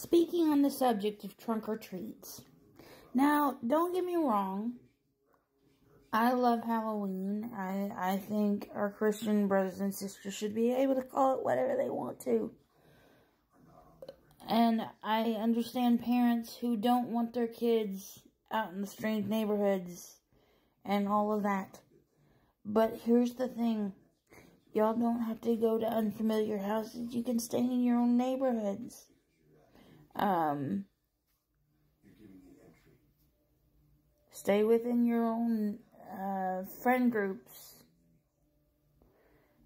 Speaking on the subject of trunk or treats. Now, don't get me wrong. I love Halloween. I think our Christian brothers and sisters should be able to call it whatever they want to. And I understand parents who don't want their kids out in the strange neighborhoods and all of that. But here's the thing. Y'all don't have to go to unfamiliar houses. You can stay in your own neighborhoods. Stay within your own friend groups.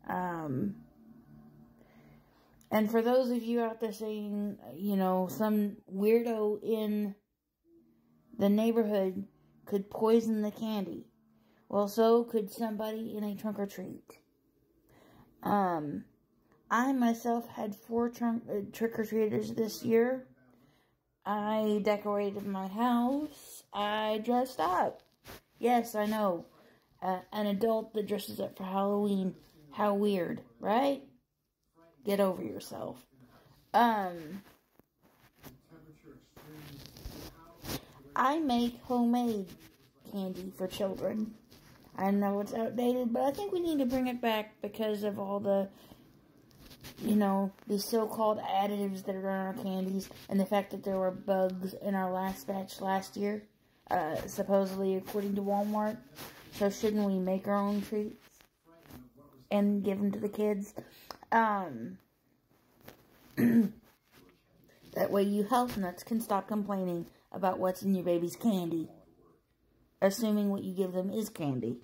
And for those of you out there saying, you know, some weirdo in the neighborhood could poison the candy. Well, so could somebody in a trunk or treat. I myself had 4 trick-or-treaters this year. I decorated my house. I dressed up. Yes, I know. An adult that dresses up for Halloween. How weird, right? Get over yourself. I make homemade candy for children. I know it's outdated, but I think we need to bring it back because of all the, you know, the so-called additives that are in our candies and the fact that there were bugs in our last batch last year, supposedly according to Walmart. So shouldn't we make our own treats and give them to the kids? That way you health nuts can stop complaining about what's in your baby's candy. Assuming what you give them is candy.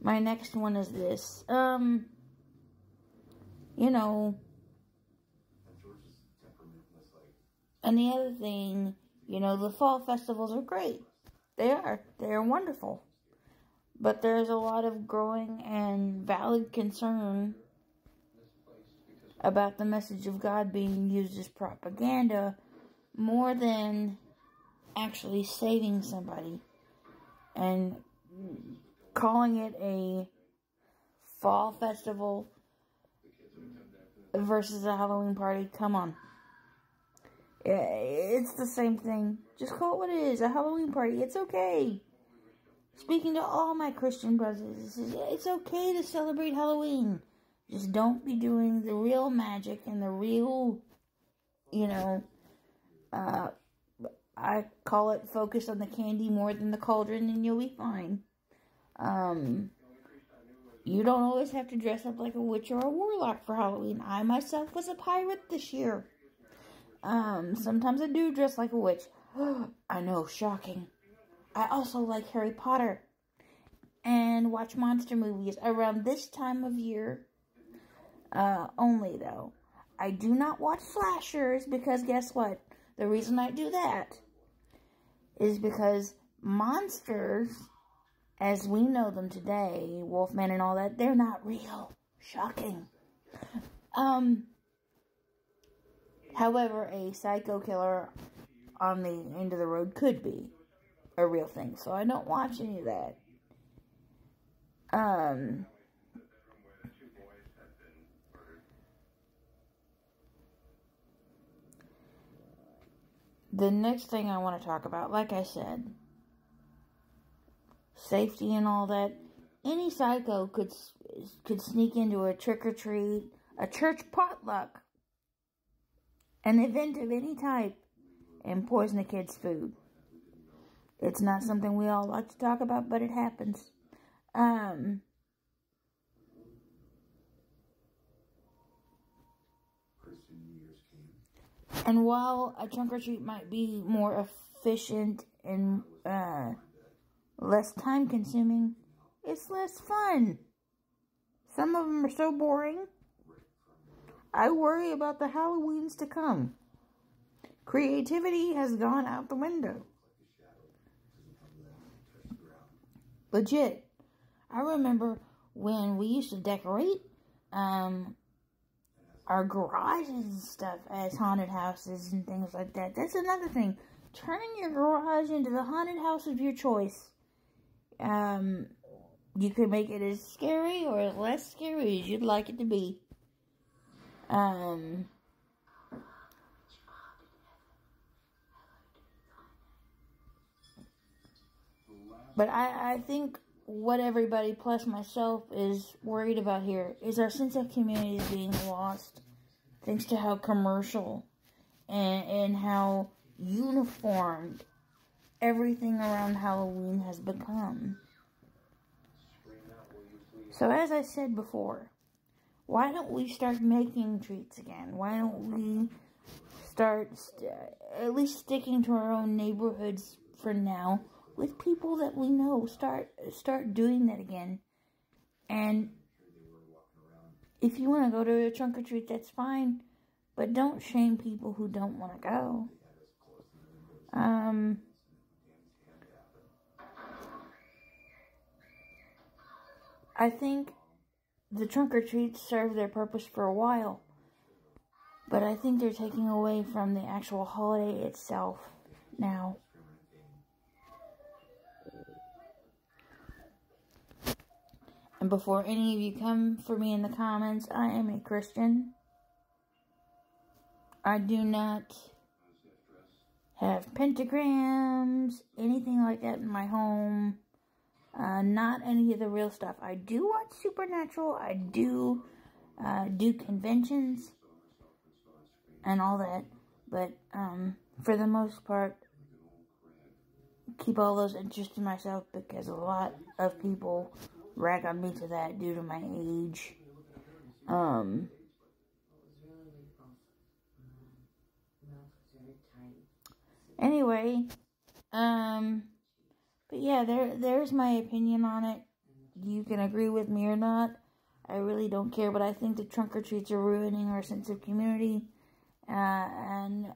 My next one is this. You know. And the other thing, you know, the fall festivals are great. They are. They are wonderful. But there's a lot of growing and valid concern about the message of God being used as propaganda more than actually saving somebody. And calling it a fall festival versus a Halloween party, come on. It's the same thing. Just call it what it is, a Halloween party. It's okay. Speaking to all my Christian brothers, it's okay to celebrate Halloween. Just don't be doing the real magic and the real, you know, I call it focus on the candy more than the cauldron and you'll be fine. You don't always have to dress up like a witch or a warlock for Halloween. I myself was a pirate this year. Sometimes I do dress like a witch. I know, shocking. I also like Harry Potter and watch monster movies around this time of year. Only though. I do not watch slashers because guess what? The reason I do that is because monsters, as we know them today, Wolfman and all that, they're not real. Shocking. However, a psycho killer on the end of the road could be a real thing. So I don't watch any of that. The next thing I want to talk about, like I said, safety and all that. Any psycho could sneak into a trick-or-treat, a church potluck, an event of any type, and poison a kid's food. It's not something we all like to talk about, but it happens. And while a trunk or treat might be more efficient and less time consuming, it's less fun. Some of them are so boring. I worry about the Halloweens to come. Creativity has gone out the window. Legit. I remember when we used to decorate our garages and stuff as haunted houses and things like that. That's another thing. Turn your garage into the haunted house of your choice. You can make it as scary or as less scary as you'd like it to be. But I think what everybody plus myself is worried about here is our sense of community is being lost thanks to how commercial and how uniformed everything around Halloween has become. So as I said before, why don't we start making treats again? Why don't we start at least sticking to our own neighborhoods for now with people that we know? Start doing that again. And if you want to go to a trunk or treat, that's fine. But don't shame people who don't want to go. I think the trunk or treats served their purpose for a while. But I think they're taking away from the actual holiday itself now. And before any of you come for me in the comments, I am a Christian. I do not have pentagrams, anything like that in my home. Not any of the real stuff. I do watch Supernatural. I do do conventions and all that. But for the most part, keep all those interests to myself because a lot of people rag on me to that due to my age. Anyway, but yeah, there's my opinion on it. You can agree with me or not. I really don't care, but I think the trunk or treats are ruining our sense of community, and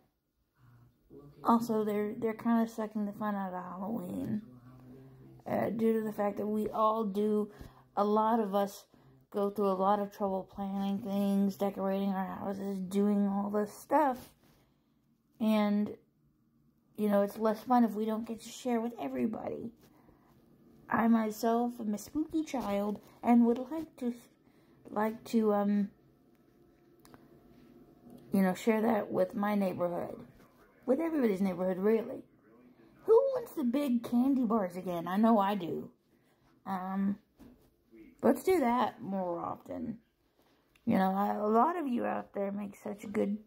also they're kind of sucking the fun out of Halloween, due to the fact that we all do. A lot of us go through a lot of trouble planning things, decorating our houses, doing all this stuff, and you know, it's less fun if we don't get to share with everybody. I myself am a spooky child and would like to, you know, share that with my neighborhood. With everybody's neighborhood, really. Who wants the big candy bars again? I know I do. Let's do that more often. You know, a lot of you out there make such good,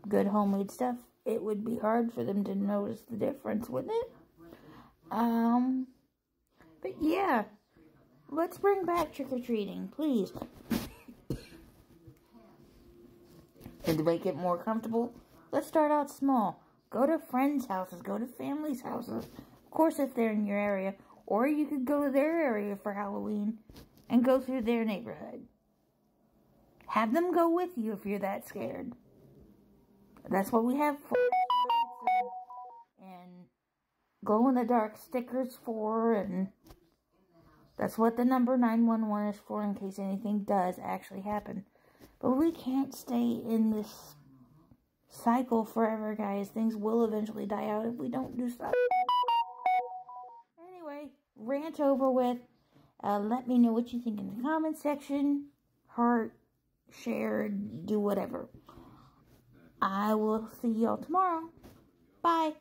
good homemade stuff. It would be hard for them to notice the difference, wouldn't it? But yeah, let's bring back trick-or-treating, please. And to make it more comfortable, let's start out small. Go to friends' houses, go to families' houses. Of course, if they're in your area. Or you could go to their area for Halloween and go through their neighborhood. Have them go with you if you're that scared. That's what we have for, and glow-in-the-dark stickers for, and that's what the number 911 is for in case anything does actually happen. But we can't stay in this cycle forever, guys. Things will eventually die out if we don't do stuff. Anyway, rant over with. Let me know what you think in the comment section. Heart, share, do whatever. I will see y'all tomorrow. Bye.